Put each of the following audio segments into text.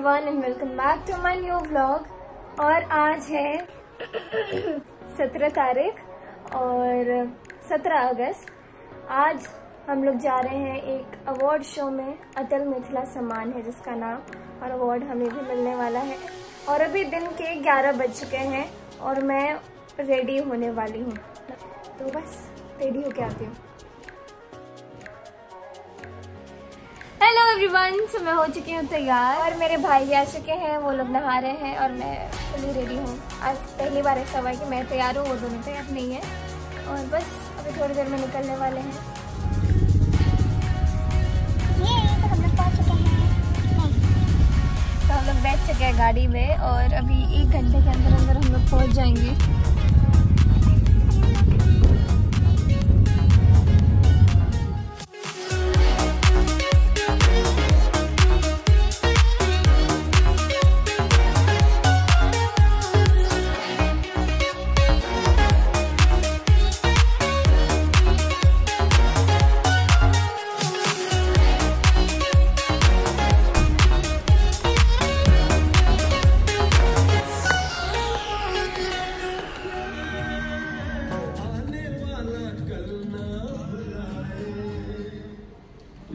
Everyone and welcome back to my new vlog. और आज है 17 तारीख और 17 अगस्त। आज हम लोग जा रहे हैं एक अवार्ड शो में। अटल मिथिला सम्मान है जिसका नाम, और अवार्ड हमें भी मिलने वाला है। और अभी दिन के 11 बज चुके हैं और मैं रेडी होने वाली हूँ, तो बस रेडी होके आती हूँ। हेलो एवरीवन, सो मैं हो चुकी हूँ तैयार और मेरे भाई भी आ चुके हैं, वो लोग नहा रहे हैं और मैं फुली रेडी हूँ। आज पहली बार ऐसा हुआ है कि मैं तैयार हूँ, वो दोनों तैयार नहीं है। और बस अभी थोड़ी देर में निकलने वाले हैं। तो हम लोग पहुँच चुके हैं, तो हम लोग बैठ चुके हैं गाड़ी में और अभी 1 घंटे के अंदर अंदर हम लोग पहुँच जाएंगे।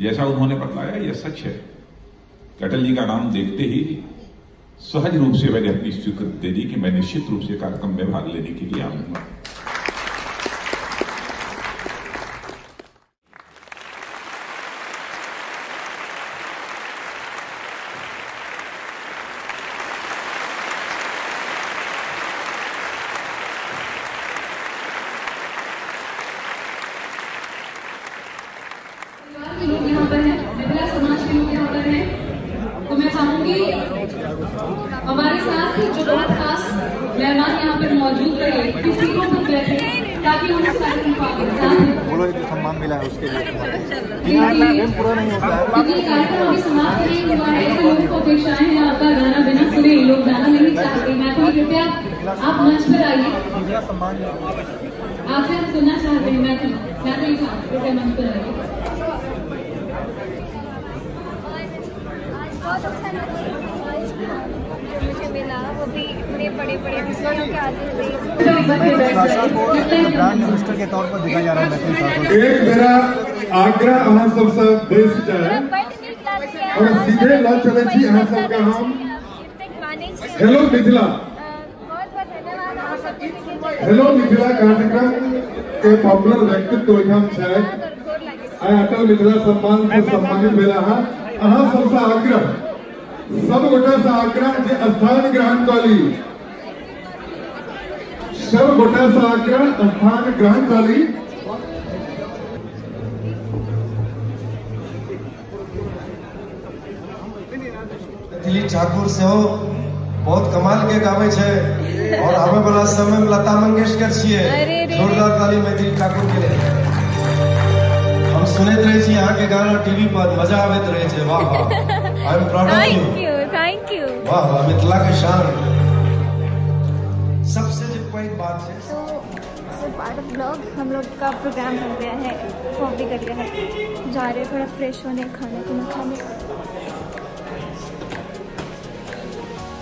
जैसा उन्होंने बताया यह सच है कि अटल जी का नाम देखते ही सहज रूप से मैंने अपनी स्वीकृति दे दी कि मैं निश्चित रूप से कार्यक्रम में भाग लेने के लिए आऊंगा। लोग यहाँ पर हैं, मिथिला समाज के लोग यहाँ पर हैं, तो मैं चाहूंगी हमारे साथ जो बहुत खास मेहमान यहाँ पर मौजूद रहे, किसी को मत बैठे ताकि हम इस कार्यक्रम को आगे बढ़ाएं। बोलो ये जो सम्मान मिला है उसके लिए पूरा नहीं होता है, क्योंकि कार्यक्रम अभी समाप्त नहीं हुआ है। ऐसे लोगों को अपेक्षाएं हैं आपका गाना बिना सुने लोग गाना नहीं चाहते। मैं तो कृपया आप मंच पर आइए, सम्मान आपसे हम सुनना चाहते हैं। मैं नहीं चाहती, कृपया मंच पर आइए। बहुत अच्छा मुझे मिला, वो भी इतने बड़े बड़े हस्तियों के आगे से। भाषा को ब्रांड मिनिस्टर के तौर पर देखा जा रहा है। एक मेरा आग्रह अहाँ सबसे बेस जाए और सीधे ल चले छी अहाँ सबके हम हेलो मिथिला, हेलो मिथिला कार्यक्रम के पॉपुलर व्यक्तित्व ओहिठाम छै। आइ अटल मिथिला सम्मान से सम्मानित भेला है। अहाँ सबसे आग्रह, सब गोटा से आग्रह जे स्थान ग्रहण करी, सब गोटा से आग्रह स्थान ग्रहण करी। दिलीप ठाकुर से हो बहुत कमाल के गावे छे और आवे वाला समय में लता मंगेशकर छिए। जोरदार ताली मैथिली ठाकुर के लिए। हम सुनते रहे छी यहाँ के गाना टीवी पर, मजा आवत रहे छे। वाह वाह, I am proud of you, thank you. वाह वाह, मिथिला के शान। सबसे जो कोई बात है, तो पार्ट ऑफ ब्लॉग हम लोग का प्रोग्राम बन गया है, फॉर्म भी कर लिया है। जा रहे थोड़ा फ्रेश होने, खाना खाने।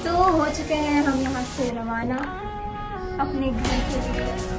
तो हो चुके हैं हम यहाँ से रवाना अपने घर के लिए।